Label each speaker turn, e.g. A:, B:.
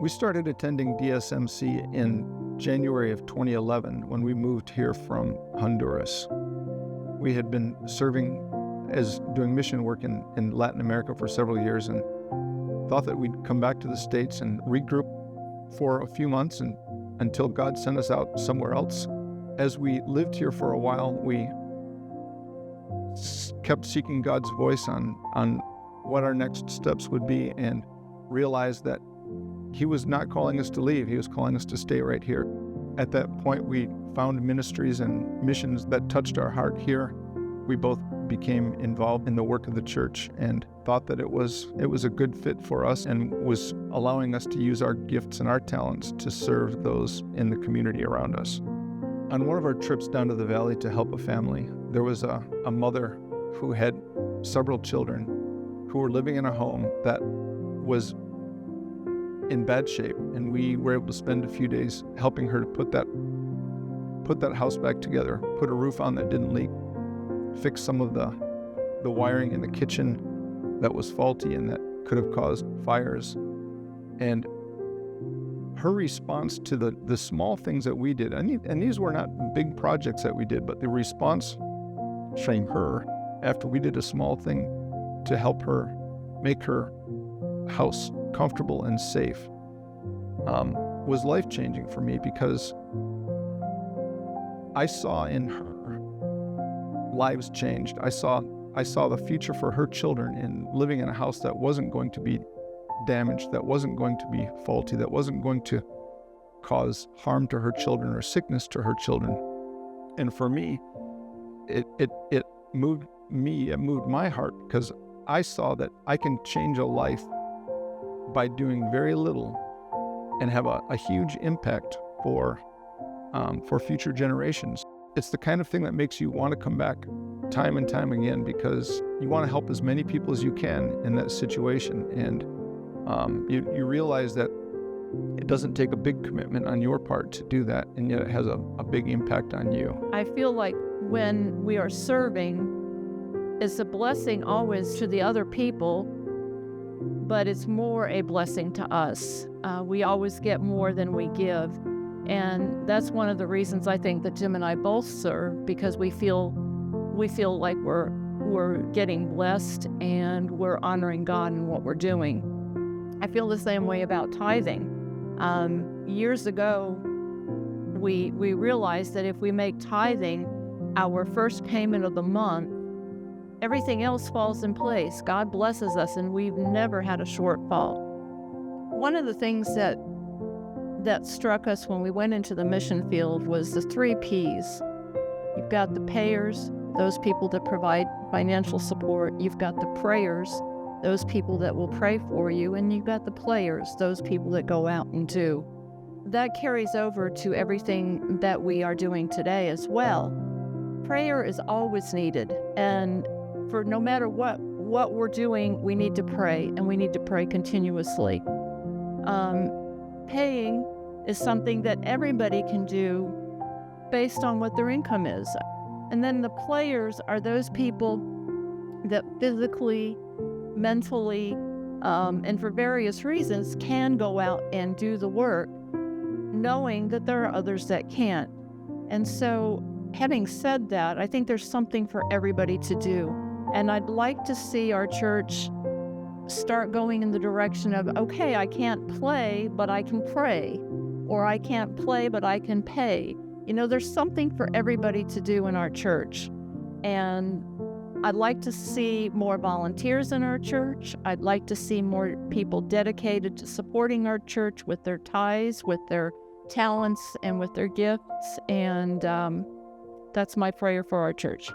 A: We started attending DSMC in January of 2011 when we moved here from Honduras. We had been serving as doing mission work in Latin America for several years and thought that we'd come back to the States and regroup for a few months and until God sent us out somewhere else. As we lived here for a while, we kept seeking God's voice on what our next steps would be and realized that He was not calling us to leave. He was calling us to stay right here. At that point, we found ministries and missions that touched our heart here. We both became involved in the work of the church and thought that it was a good fit for us and was allowing us to use our gifts and our talents to serve those in the community around us. On one of our trips down to the valley to help a family, there was a mother who had several children who were living in a home that was in bad shape, and we were able to spend a few days helping her to put that house back together, put a roof on that didn't leak, fix some of the wiring in the kitchen that was faulty and that could have caused fires. And her response to the small things that we did, and these were not big projects that we did, but the response from her after we did a small thing to help her make her house comfortable and safe was life-changing for me, because I saw in her lives changed. I saw the future for her children in living in a house that wasn't going to be damaged, that wasn't going to be faulty, that wasn't going to cause harm to her children or sickness to her children. And for me, it moved me, it moved my heart, because I saw that I can change a life by doing very little and have a huge impact for future generations. It's the kind of thing that makes you want to come back time and time again, because you want to help as many people as you can in that situation. And you realize that it doesn't take a big commitment on your part to do that, and yet it has a big impact on you.
B: I feel like when we are serving, it's a blessing always to the other people, but it's more a blessing to us. We always get more than we give. And that's one of the reasons I think that Jim and I both serve, because we feel like we're getting blessed and we're honoring God in what we're doing. I feel the same way about tithing. Years ago, we realized that if we make tithing our first payment of the month, everything else falls in place. God blesses us, and we've never had a shortfall. One of the things that struck us when we went into the mission field was the 3 Ps. You've got the payers, those people that provide financial support. You've got the prayers, those people that will pray for you. And you've got the players, those people that go out and do. That carries over to everything that we are doing today as well. Prayer is always needed. And for no matter what we're doing, we need to pray, and we need to pray continuously. Paying is something that everybody can do based on what their income is. And then the players are those people that physically, mentally, and for various reasons can go out and do the work, knowing that there are others that can't. And so, having said that, I think there's something for everybody to do. And I'd like to see our church start going in the direction of, okay, I can't play, but I can pray. Or I can't play, but I can pay. You know, there's something for everybody to do in our church. And I'd like to see more volunteers in our church. I'd like to see more people dedicated to supporting our church with their tithes, with their talents, and with their gifts. And that's my prayer for our church.